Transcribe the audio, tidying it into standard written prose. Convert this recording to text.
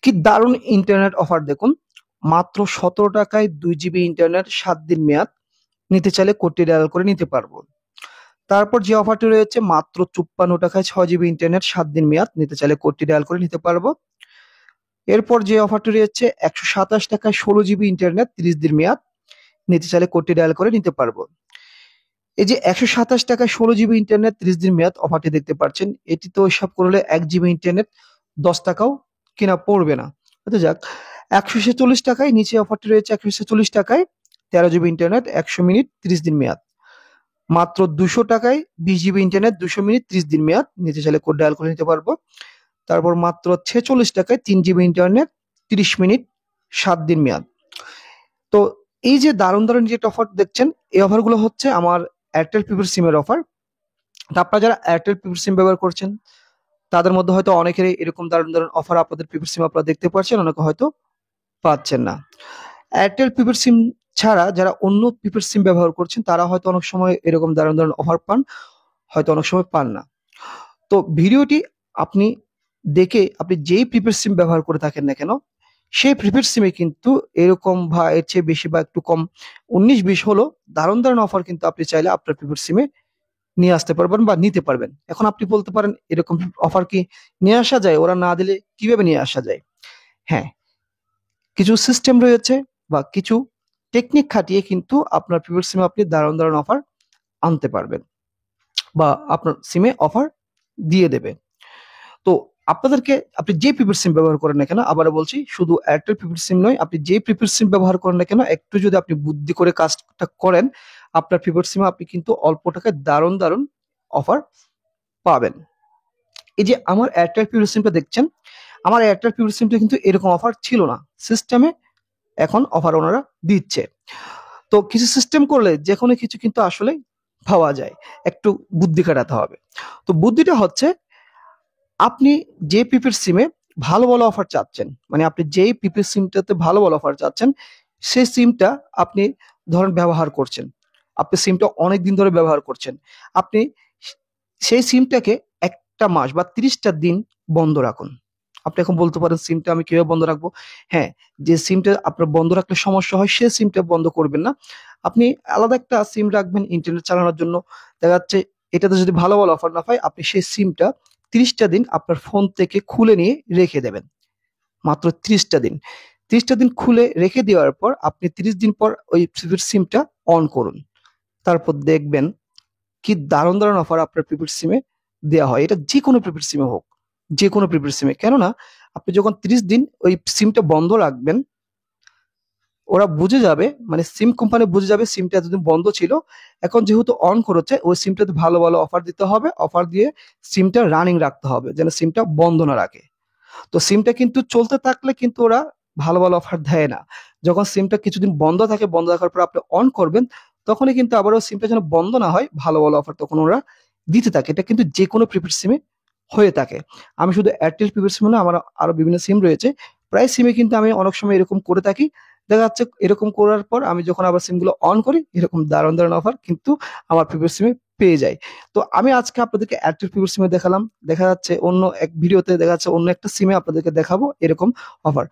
কি দারুণ internet offer দেখুন। মাত্র ১৭ টাকায় ২ জিবি ইন্টারনেট ৭ দিন মেয়াদ। নিতে চাইলে কোডটি ডায়াল করে নিতে পারবো। তারপর যে অফারটি রয়েছে মাত্র ৫৪ টাকায় ৬ জিবি ইন্টারনেট ৭ দিন মেয়াদ। নিতে চাইলে কোডটি ডায়াল করে নিতে পারবো। এরপর যে অফারটি রয়েছে ১২৭ টাকায় ১৬ জিবি ইন্টারনেট ৩০ দিন মেয়াদ। নিতে চাইলে কোডটি ডায়াল করে নিতে পারবো। এই যে ১২৭ টাকায় ১৬ জিবি ইন্টারনেট ৩০ দিন মেয়াদ অফারটি দেখতে পাচ্ছেন, এটি তো হিসাব করলে ১ জিবি ইন্টারনেট ১০ টাকাও কিনা পড়বে না। আচ্ছা যাক, ১৪৬ টাকায় নিচে অফারটি রয়েছে ১৪৬ টাকায় ১৩ জিবি ইন্টারনেট ১০০ মিনিট ৩০ দিন মেয়াদ। মাত্র ২০০ টাকায় ২০ জিবি ইন্টারনেট ২০০ মিনিট ৩০ দিন মেয়াদ। নিতে চাইলে কোড ডায়াল করে নিতে পারবো। তারপর মাত্র ৪৬ টাকায় ৩ জিবি ইন্টারনেট ৩০ মিনিট ৭ দিন মেয়াদ। তো এই যে দারুণ দারুণ যে অফার দেখছেন, এই অফারগুলো হচ্ছে আমার এয়ারটেল প্রিপেড সিমের অফার। তো আপনারা যারা এয়ারটেল প্রিপেড সিম ব্যবহার করছেন তাদের মধ্যে হয়তো অনেকেরই এরকম দারুণ দারুণ অফার আপনাদের প্রিপেড সিম আপনারা দেখতে পাচ্ছেন, অনেকে হয়তো পাচ্ছেন না। এয়ারটেল প্রিপেড সিম ছাড়া যারা অন্য প্রিপেড সিম ব্যবহার করছেন তারা হয়তো অনেক সময় এরকম দারুণ দারুণ অফার পান, হয়তো অনেক সময় পান না। তো ভিডিওটি আপনি দেখে আপনি যেই প্রিপেড সিম ব্যবহার করে থাকেন না কেন, সেই প্রিপেড সিমে কিন্তু এরকম বা এর চেয়ে বেশি বা একটু কম ১৯-২০ হলো দারুণ দারুণ অফার কিন্তু আপনি চাইলে আপনার প্রিপেড সিমে নিয়ে আসতে পারবেন বা নিতে পারবেন। এখন আপনি বলতে পারেন এরকম অফার কি নিয়ে আসা যায়? ওরা না দিলে কিভাবে নিয়ে আসা যায়? হ্যাঁ, কিছু সিস্টেম রয়েছে বা কিছু টেকনিক খাটিয়ে কিন্তু আপনার প্রিপেড সিমে আপনি দারুণ দারুণ অফার আনতে পারবেন বা আপনার সিমে অফার দিয়ে দেবে। তো আপনাদেরকে আপনি যে প্রিপেড সিম ব্যবহার করেন না কেন, আবারও বলছি, শুধু এয়ারটেল প্রিপেড সিম নয়, আপনি যে প্রিপেড সিম ব্যবহার করেন না কেন, একটু যদি আপনি বুদ্ধি করে কাজটা করেন, আপনার প্রিপেড সিমে আপনি কিন্তু অল্প টাকায় দারুণ দারুণ অফার পাবেন। এই যে আমার এয়ারটেল প্রিপেড সিমটা দেখছেন, আমার এয়ারটেল প্রিপেড সিমটা কিন্তু এরকম অফার ছিল না। সিস্টেমে এখন অফার ওনারা দিচ্ছে। তো কিছু সিস্টেম করলে যে কোনো কিছু কিন্তু আসলে পাওয়া যায়, একটু বুদ্ধি খাটাতে হবে। তো বুদ্ধিটা হচ্ছে, আপনি যে প্রিপেড সিমে ভালো ভালো অফার চাচ্ছেন, মানে আপনি যেই প্রিপেড সিমটাতে ভালো ভালো অফার চাচ্ছেন, সেই সিমটা আপনি ধরেন ব্যবহার করছেন, আপনি সিমটা অনেক দিন ধরে ব্যবহার করছেন, আপনি সেই সিমটাকে ১টা মাস বা ৩০টা দিন বন্ধ রাখুন। আপনি এখন বলতে পারেন সিমটা আমি কিভাবে বন্ধ রাখবো? হ্যাঁ, যে সিমটা আপনার বন্ধ রাখলে সমস্যা হয় সে সিমটা বন্ধ করবেন না। আপনি আলাদা একটা সিম রাখবেন ইন্টারনেট চালানোর জন্য। দেখা যাচ্ছে এটাতে যদি ভালো ভালো অফার না পায়, আপনি সেই সিমটা ৩০টা দিন আপনার ফোন থেকে খুলে নিয়ে রেখে দেবেন। মাত্র ৩০টা দিন। ৩০টা দিন খুলে রেখে দেওয়ার পর আপনি ৩০ দিন পর ওই প্রিপেড সিমটা অন করুন। তারপর দেখবেন কি দারুণ দারুণ অফার আপনার প্রিপেড সিমে দেওয়া হয়। এটা যেকোনো প্রিপেড সিমে হোক, যেকোনো প্রিপেড সিমে। কেননা আপনি যখন ৩০ দিন ওই সিমটা বন্ধ রাখবেন, ওরা বুঝে যাবে, মানে সিম কোম্পানি বুঝে যাবে সিমটা এতদিন বন্ধ ছিল, এখন যেহেতু অন করেছে ওই সিমটাতে ভালো ভালো অফার দিতে হবে, অফার দিয়ে সিমটা রানিং রাখতে হবে যেন সিমটা বন্ধ না রাখে। তো সিমটা কিন্তু চলতে থাকলে কিন্তু ওরা ভালো ভালো অফার দেয় না। যখন সিমটা কিছুদিন বন্ধ থাকে, বন্ধ রাখার পর আপনি অন করবেন, তখনই কিন্তু আবারও সিমটা যেন বন্ধ না হয়, ভালো ভালো অফার তখন ওরা দিতে থাকে। এটা কিন্তু যে কোনো প্রিপেড সিমে হয়ে থাকে। আমি শুধু এয়ারটেল প্রিপেড সিম না, আমার আরো বিভিন্ন সিম রয়েছে। প্রায় সিমে কিন্তু আমি অনেক সময় এরকম করে থাকি। দেখা যাচ্ছে এরকম করার পর আমি যখন আবার সিমগুলো অন করি, এরকম দারুণ দারুণ অফার কিন্তু আমার প্রিপেড সিমে পেয়ে যাই। তো আমি আজকে আপনাদেরকে এয়ারটেল প্রিপেড সিমে দেখালাম। দেখা যাচ্ছে অন্য এক ভিডিওতে দেখা যাচ্ছে অন্য একটা সিমে আপনাদেরকে দেখাবো এরকম অফার।